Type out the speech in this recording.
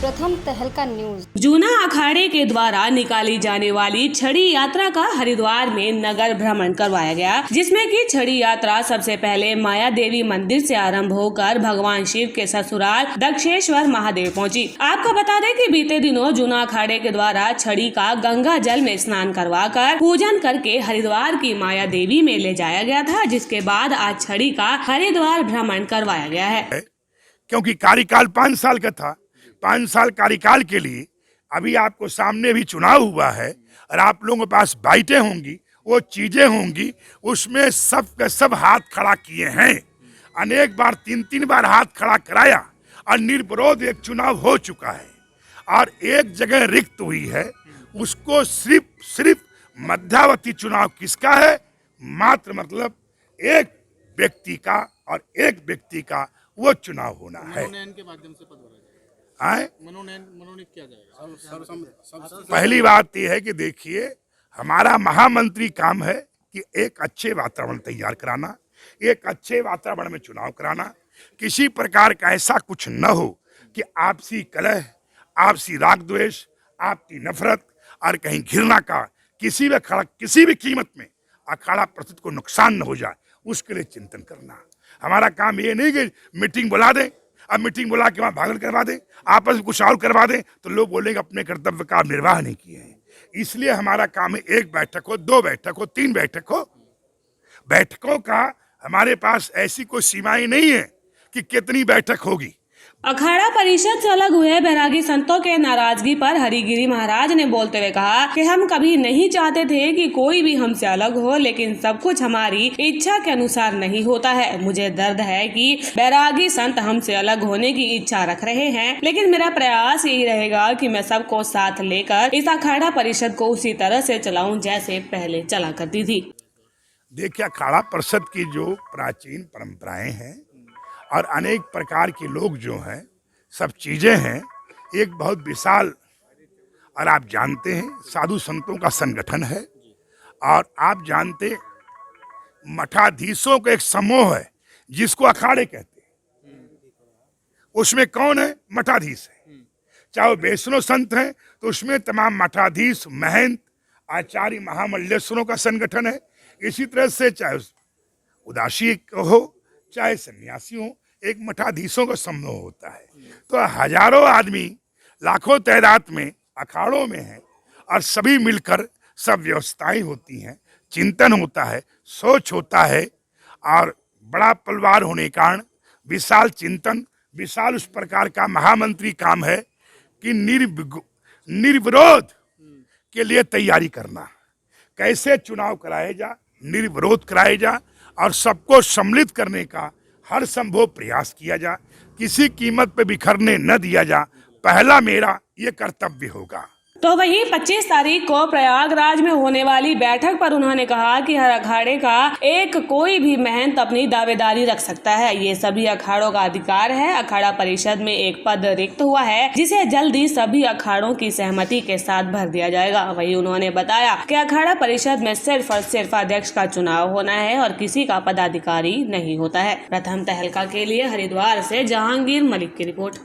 प्रथम तहलका न्यूज। जूना अखाड़े के द्वारा निकाली जाने वाली छड़ी यात्रा का हरिद्वार में नगर भ्रमण करवाया गया, जिसमें कि छड़ी यात्रा सबसे पहले माया देवी मंदिर से आरंभ होकर भगवान शिव के ससुराल दक्षेश्वर महादेव पहुंची। आपको बता दें कि बीते दिनों जूना अखाड़े के द्वारा छड़ी का गंगा जल में स्नान करवाकर पूजन करके हरिद्वार की माया देवी में ले जाया गया था, जिसके बाद आज छड़ी का हरिद्वार भ्रमण करवाया गया है। क्योंकि कार्यकाल 5 साल का था, 5 साल कार्यकाल के लिए अभी आपको सामने भी चुनाव हुआ है और आप लोगों के पास बाइटें होंगी, वो चीजें होंगी, उसमें सब के सब हाथ खड़ा किए हैं। अनेक बार 3-3 बार हाथ खड़ा कराया और निर्विरोध एक चुनाव हो चुका है और एक जगह रिक्त हुई है, उसको सिर्फ मध्यावधि चुनाव किसका है, मात्र मतलब एक व्यक्ति का और एक व्यक्ति का वो चुनाव होना है। मनोनयन के माध्यम से पद भरा जाएगा। मनोनीत किया जाएगा। पहली बात यह है कि देखिए, हमारा महामंत्री काम है कि एक अच्छे वातावरण तैयार कराना, एक अच्छे वातावरण में चुनाव कराना, किसी प्रकार का ऐसा कुछ न हो कि आपसी कलह, आपसी राग द्वेष, आपकी नफरत और कहीं घृणा का किसी भी कीमत में अखाड़ा परिषद को नुकसान न हो जाए, उसके लिए चिंतन करना। हमारा काम ये नहीं कि मीटिंग बुला दें, अब मीटिंग बुला के वहाँ भागल करवा दें, आपस में कुछ और करवा दें तो लोग बोलेंगे अपने कर्तव्य का निर्वाह नहीं किए हैं। इसलिए हमारा काम है 1 बैठक हो, 2 बैठक हो, 3 बैठक हो। बैठकों का हमारे पास ऐसी कोई सीमाएं नहीं है कि कितनी बैठक होगी। अखाड़ा परिषद से अलग हुए बैरागी संतों के नाराजगी पर हरिगिरी महाराज ने बोलते हुए कहा कि हम कभी नहीं चाहते थे कि कोई भी हमसे अलग हो, लेकिन सब कुछ हमारी इच्छा के अनुसार नहीं होता है। मुझे दर्द है कि बैरागी संत हमसे अलग होने की इच्छा रख रहे हैं, लेकिन मेरा प्रयास यही रहेगा कि मैं सबको साथ लेकर इस अखाड़ा परिषद को उसी तरह से चलाऊं जैसे पहले चला करती थी। देखिए, अखाड़ा परिषद की जो प्राचीन परंपराएं हैं और अनेक प्रकार के लोग जो हैं, सब चीजें हैं, एक बहुत विशाल और आप जानते हैं साधु संतों का संगठन है और आप जानते मठाधीशों का एक समूह है जिसको अखाड़े कहते हैं। उसमें कौन है? मठाधीश है। चाहे वो वैष्णव संत हैं तो उसमें तमाम मठाधीश, महंत, आचार्य, महामल्लेश्वरों का संगठन है। इसी तरह से चाहे उदासी हो चाहे सन्यासी हो, एक मठाधीशों का समूह होता है। तो हजारों आदमी लाखों तादाद में अखाड़ों में हैं और सभी मिलकर सब व्यवस्थाएं होती हैं, चिंतन होता है, सोच होता है और बड़ा परिवार होने के कारण विशाल चिंतन, विशाल उस प्रकार का महामंत्री काम है कि निर्विरोध के लिए तैयारी करना, कैसे चुनाव कराए जा, निर्विरोध कराए जा और सबको सम्मिलित करने का हर संभव प्रयास किया जा, किसी कीमत पे बिखरने न दिया जा। पहला मेरा ये कर्तव्य होगा। तो वहीं 25 तारीख को प्रयागराज में होने वाली बैठक पर उन्होंने कहा कि हर अखाड़े का एक कोई भी महंत अपनी दावेदारी रख सकता है, ये सभी अखाड़ों का अधिकार है। अखाड़ा परिषद में एक पद रिक्त हुआ है जिसे जल्दी सभी अखाड़ों की सहमति के साथ भर दिया जाएगा। वहीं उन्होंने बताया कि अखाड़ा परिषद में सिर्फ और सिर्फ अध्यक्ष का चुनाव होना है और किसी का पदाधिकारी नहीं होता है। प्रथम तहलका के लिए हरिद्वार से जहांगीर मलिक की रिपोर्ट।